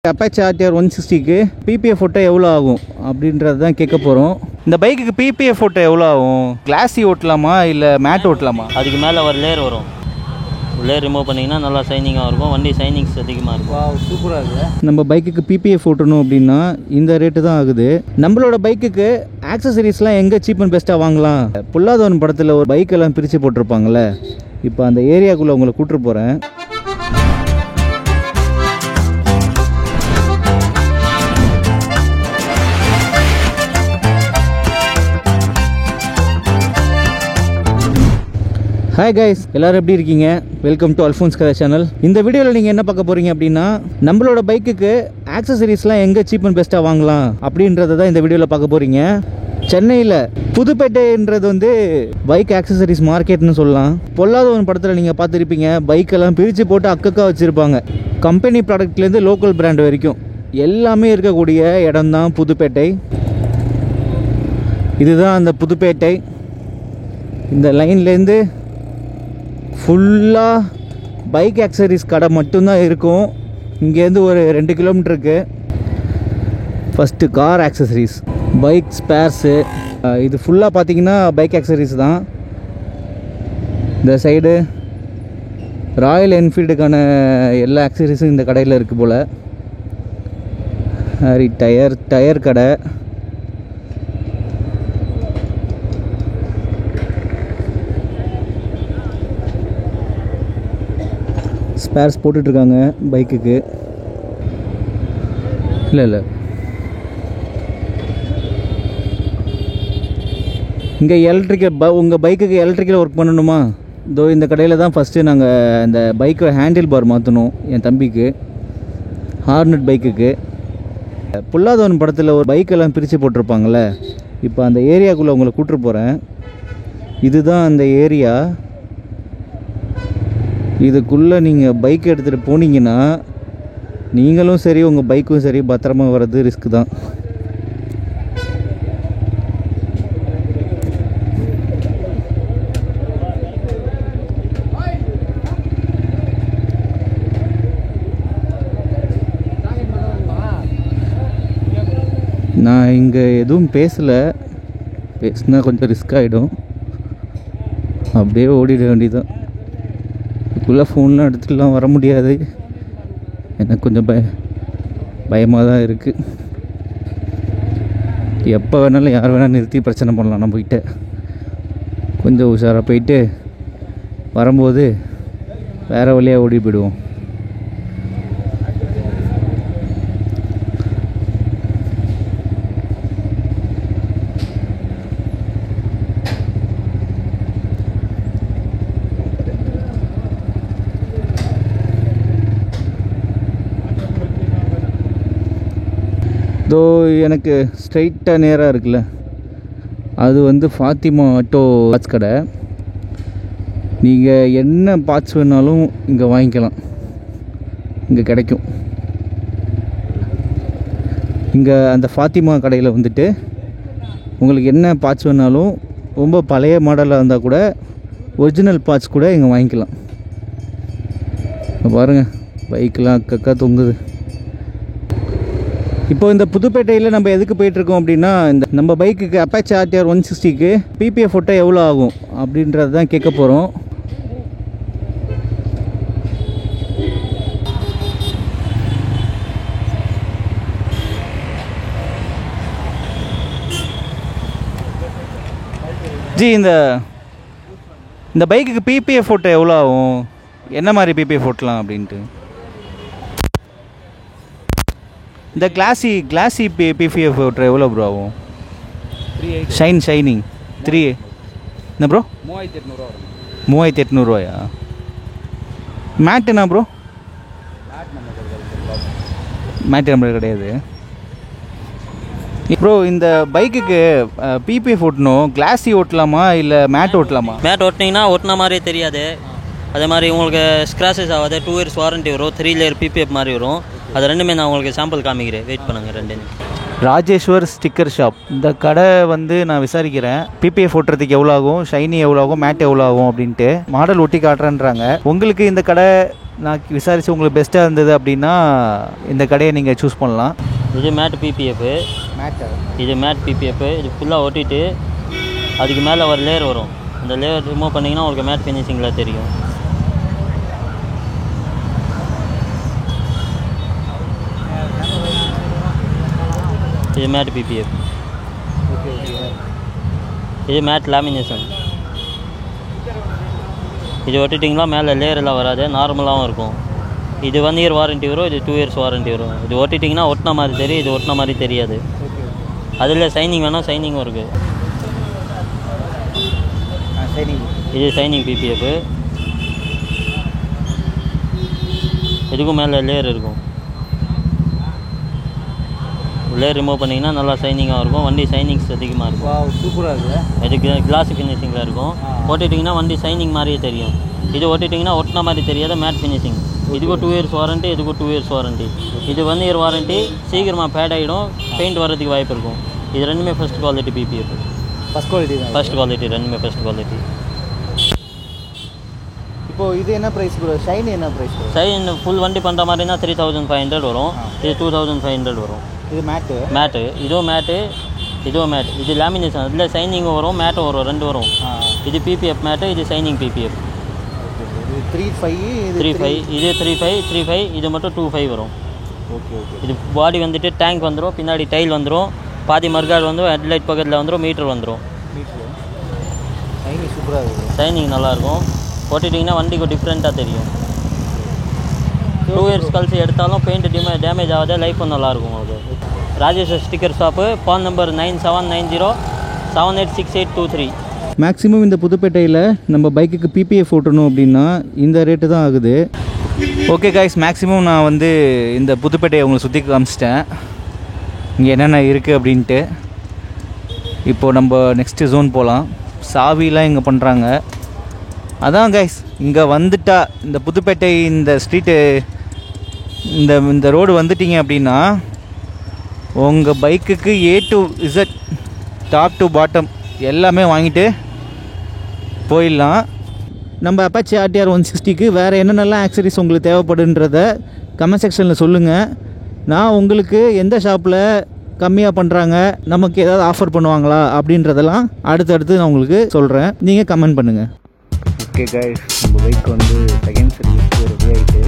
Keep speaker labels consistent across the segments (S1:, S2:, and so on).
S1: Apache RTR 160க்கு PPF ஓட்ட எவ்வளோ ஆகும் அப்படின்றது தான் கேட்க போகிறோம். இந்த பைக்குக்கு பிபிஎஃப் ஓட்ட எவ்வளோ ஆகும்? கிளாஸி ஓட்டலாமா இல்லை மேட் ஓட்டலாமா?
S2: அதுக்கு மேலே ஒரு லேயர் வரும். லேயர் ரிமூவ் பண்ணிங்கன்னா நல்லா ஷைனிங்காக இருக்கும். வண்டி ஷைனிங்ஸ் அதிகமாக இருக்கும்.
S1: சூப்பராக இருக்குது. நம்ம பைக்குக்கு பிபிஎஃப் ஓட்டணும் அப்படின்னா இந்த ரேட்டு தான் ஆகுது. நம்மளோட பைக்குக்கு ஆக்சசரிஸ்லாம் எங்கே சீப் அண்ட் பெஸ்ட்டாக வாங்கலாம்? பொல்லாதவன் படத்தில் ஒரு பைக்கெல்லாம் பிரித்து போட்டிருப்பாங்கள்ல, இப்போ அந்த ஏரியாக்குள்ளே உங்களை கூப்பிட்டு போகிறேன். ஹாய் கைஸ், எல்லோரும் எப்படி இருக்கீங்க? வெல்கம் டு அல்ஃபோன்ஸ் கதை சேனல். இந்த வீடியோவில் நீங்கள் என்ன பார்க்க போகிறீங்க அப்படின்னா, நம்மளோட பைக்குக்கு ஆக்சசரிஸ்லாம் எங்கே சீப் அண்ட் பெஸ்ட்டாக வாங்கலாம் அப்படின்றத தான் இந்த வீடியோவில் பார்க்க போகிறீங்க. சென்னையில் புதுப்பேட்டைன்றது வந்து பைக் ஆக்சசரிஸ் மார்க்கெட்னு சொல்லலாம். பொல்லாதவன் படத்தில் நீங்கள் பார்த்துருப்பீங்க, பைக்கெல்லாம் பிரித்து போட்டு அக்கக்கா வச்சுருப்பாங்க. கம்பெனி ப்ராடக்ட்லேருந்து லோக்கல் பிராண்ட் வரைக்கும் எல்லாமே இருக்கக்கூடிய இடம் தான் புதுப்பேட்டை. இதுதான் அந்த புதுப்பேட்டை. இந்த லைன்லேருந்து ஃபுல்லாக பைக் ஆக்சசரிஸ் கடை மட்டும்தான் இருக்கும். இங்கேருந்து ஒரு 2 கிலோமீட்டருக்கு. First car accessories, bike spares, இது ஃபுல்லாக பார்த்தீங்கன்னா பைக் ஆக்சசரிஸ் தான். இந்த சைடு ராயல் என்ஃபீல்டுக்கான எல்லா ஆக்சசரிஸும் இந்த கடையில் இருக்குது போல். டயர் கடை, ஸ்பேர்ஸ் போட்டுட்ருக்காங்க பைக்குக்கு. இல்லை இங்கே எலக்ட்ரிக்கல் உங்கள் பைக்குக்கு எலக்ட்ரிக்கல் ஒர்க் பண்ணணுமா? இதோ இந்த கடையில் தான் ஃபஸ்ட்டு நாங்கள் இந்த பைக்கை ஹேண்டில் பார் மாற்றணும் என் தம்பிக்கு, ஹார்னட் பைக்குக்கு. பொல்லாதவன் படத்தில் ஒரு பைக்கெல்லாம் பிரித்து போட்டிருப்பாங்கள்ல, இப்போ அந்த ஏரியாக்குள்ளே உங்களை கூப்பிட்டு போகிறேன். இதுதான் அந்த ஏரியா. இதுக்குள்ளே நீங்கள் பைக் எடுத்துகிட்டு போனீங்கன்னா நீங்களும் சரி உங்கள் பைக்கும் சரி பத்திரமா வர்றது ரிஸ்க்கு தான். நான் இங்கே எதுவும் பேசினா கொஞ்சம் ரிஸ்க் ஆகிடும். அப்படியே ஓடிட வேண்டியதான். இதுக்குள்ளே ஃபோன்லாம் எடுத்துகிட்டுலாம் வர முடியாது. எனக்கு கொஞ்சம் பயமாக தான் இருக்குது. எப்போ வேணாலும் யார் வேணாலும் நிறுத்தி பிரச்சனை பண்ணலாம். நம்ம கிட்ட கொஞ்சம் உஷாராக போயிட்டு வரும்போது வேறு வழியாக ஓடி போயிடுவோம். இதோ எனக்கு ஸ்ட்ரைட்டாக நேராக இருக்குல்ல, அது வந்து ஃபாத்திமா ஆட்டோ பார்ட்ஸ் கடை. நீங்கள் என்ன பார்ட்ஸ் வேணாலும் இங்கே வாங்கிக்கலாம், இங்கே கிடைக்கும். இங்கே அந்த ஃபாத்திமா கடையில் வந்துட்டு உங்களுக்கு என்ன பார்ட்ஸ் வேணாலும், ரொம்ப பழைய மாடலாக இருந்தால் கூட ஒரிஜினல் பார்ட்ஸ் கூட இங்கே வாங்கிக்கலாம். பாருங்கள், பைக்கெலாம் அக்கக்கா தொங்குது. இப்போ இந்த புதுப்பேட்டையில் நம்ம எதுக்கு போயிட்டுருக்கோம் அப்படின்னா, இந்த நம்ம பைக்குக்கு அப்பாச்சி ஆர்டிஆர் 160க்கு பிபிஎஃப் ஓட்ட எவ்வளோ ஆகும் அப்படின்றது தான் கேட்க போகிறோம். ஜி, இந்த பைக்குக்கு பிபிஎஃப் ஓட்ட எவ்வளோ ஆகும்? என்ன மாதிரி பிபிஎஃப் ஓட்டலாம் அப்படின்ட்டு? இந்த கிளாஸி பிபிஎஃப் ஓட்டுற எவ்வளோ ப்ரோ ஆகும்? ஷைனிங் 3 என்ன ப்ரோ? 3800 மேட் என்ன ப்ரோ? மேட் நம்மளுக்கு கிடையாது ப்ரோ. இந்த பைக்குக்கு பிபிஎஃப் ஓட்டணும், கிளாஸி ஓட்டலாமா இல்லை மேட் ஓட்டலாமா?
S2: மேட் ஓட்டினீங்கன்னா ஓட்டின மாதிரியே தெரியாது. அதே மாதிரி உங்களுக்கு ஸ்க்ராச்சஸ் ஆகாது. 2 இயர்ஸ் வாரண்ட்டி வரும். 3 லேயர் பிபிஎஃப் மாதிரி வரும். அது ரெண்டுமே நான் உங்களுக்கு சாம்பிள் காமிக்கிறேன். வெயிட் பண்ணுங்கள். ரெண்டு
S1: ராஜேஸ்வர் ஸ்டிக்கர் ஷாப். இந்த கடை வந்து நான் விசாரிக்கிறேன், பிபிஎஃப் ஓட்டுறதுக்கு எவ்வளோ ஆகும், ஷைனி எவ்வளோ ஆகும், மேட் எவ்வளோ ஆகும் அப்படின்ட்டு. மாடல் ஒட்டி காட்டுறேன்றாங்க. உங்களுக்கு இந்த கடை நான் விசாரித்து உங்களுக்கு பெஸ்ட்டாக இருந்தது அப்படின்னா இந்த கடையை நீங்கள் சூஸ் பண்ணலாம்.
S2: இது மேட் பிபிஎஃப். இது மேட் பிபிஎஃப். இது ஃபுல்லாக ஒட்டிட்டு அதுக்கு மேலே ஒரு லேயர் வரும். அந்த லேயர் ரிமூவ் பண்ணிங்கன்னா உங்களுக்கு மேட் ஃபினிஷிங்கில் தெரியும். இது மேட் பிபிஎஃப். இது மேட் லேமினேஷன். இது ஒட்டிட்டிங்களா மேலே லேயர் எல்லாம் வராது, நார்மலாகவும் இருக்கும். இது 1 இயர் வாரண்ட்டி வரும், இது 2 இயர்ஸ் வாரண்ட்டி வரும். இது ஒட்டிட்டிங்கன்னா ஒட்டின மாதிரி தெரியும், இது ஒட்டின மாதிரி தெரியாது. அதில் சைனிங் வேணால் சைனிங்கும் இருக்குது. இது சைனிங் பிபிஎஃப். இதுக்கும் மேலே லேயர் இருக்கும். லேயர் ரிமூவ் பண்ணிங்கன்னா நல்லா சைனிங்காக இருக்கும். வண்டி சைனிங்ஸ் அதிகமாக இருக்கும்.
S1: சூப்பராக இருக்குது.
S2: இதுக்கு கிளாஸ் ஃபினிஷிங்கில் இருக்கும். ஓட்டிட்டிங்கன்னா வண்டி சைனிங் மாதிரியே தெரியும். இது ஓட்டிட்டிங்கன்னா ஒட்டின மாதிரி தெரியாத மேட் ஃபினிஷிங். இதுக்கும் 2 இயர்ஸ் வாரண்ட்டி, இதுக்கும் 2 இயர்ஸ் வாரண்ட்டி. இது 1 இயர் வாரண்ட்டி. சீக்கிரமாக பேட் ஆகிடும், பெயிண்ட் வர்றதுக்கு வாய்ப்பு இருக்கும். இது ரெண்டுமே first quality PPF. First quality ரெண்டுமே ஃபஸ்ட் குவாலிட்டி.
S1: இப்போது இது என்ன ப்ரைஸ் ப்ரோ? ஷைன் என்ன ப்ரைஸ்?
S2: ஷைன் ஃபுல் வண்டி பண்ணுற மாதிரினா 3500 வரும். இது 2500 வரும்.
S1: இது மேட்டு. இதுவும் மேட்டு, இதுவும் மேட். இது லேமினேஷன். அதில் சைனிங்கும் வரும், மேட்டும் வரும், 2 வரும். இது பிபிஎஃப் மேட்டு, இது சைனிங் பிபிஎஃப். 35. இது 35. இது மட்டும் 25 வரும். இது பாடி வந்துட்டு டேங்க் வந்துடும், பின்னாடி டைல் வந்துடும், பாதி மர்காடு வந்துடும், ஹெட்லைட் பக்கத்தில் வந்துடும், மீட்டர் வந்துடும். சைனிங் நல்லாயிருக்கும். ஓட்டிட்டிங்கன்னா வண்டிக்கு டிஃப்ரெண்ட்டாக தெரியும். 2 இயர்ஸ் கழிச்சு எடுத்தாலும் பெயிண்ட் டேமேஜ் ஆகாது, லைஃப்பும் நல்லாயிருக்கும். அது Rajeshwar sticker shop. Phone number 9790786823. Maximum இந்த புதுப்பேட்டையில் நம்ம பைக்குக்கு பிபிஎஃப் ஓட்டணும் அப்படின்னா இந்த ரேட்டு தான் ஆகுது. ஓகே கைஸ், மேக்ஸிமம் நான் வந்து இந்த புதுப்பேட்டையை உங்களுக்கு சுற்றி காமிச்சிட்டேன், இங்கே என்னென்ன இருக்குது அப்படின்ட்டு. இப்போது நம்ம நெக்ஸ்ட்டு ஜோன் போகலாம். சாவிலாம் இங்கே பண்ணுறாங்க. அதான் கைஸ், இங்கே வந்துட்டா இந்த புதுப்பேட்டை இந்த ஸ்ட்ரீட்டு இந்த ரோடு வந்துட்டிங்க அப்படின்னா உங்கள் பைக்குக்கு A to Z top to bottom எல்லாமே வாங்கிட்டு போயிடலாம். நம்ம அப்பாச்சி RTR 160க்கு வேறு என்னென்னலாம் ஆக்சரிஸ் உங்களுக்கு தேவைப்படுன்றத கமெண்ட் செக்ஷனில் சொல்லுங்கள். நான் உங்களுக்கு எந்த ஷாப்பில் கம்மியாக பண்ணுறாங்க, நமக்கு ஏதாவது ஆஃபர் பண்ணுவாங்களா அப்படின்றதெல்லாம் அடுத்தடுத்து நான் உங்களுக்கு சொல்கிறேன். நீங்கள் கமெண்ட் பண்ணுங்கள். ஓகே கைஸ், நம்ம பைக் வந்து செகண்ட் சர்வீஸ்க்கு ரெடி ஆகிட்டு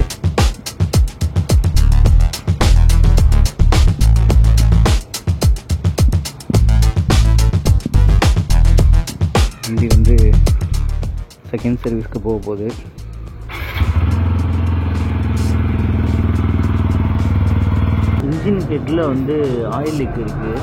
S1: வண்டி வந்து செகண்ட் சர்வீஸ்க்கு போக போகுது. இன்ஜின் ஹெட்டில் வந்து ஆயில் லீக் இருக்குது.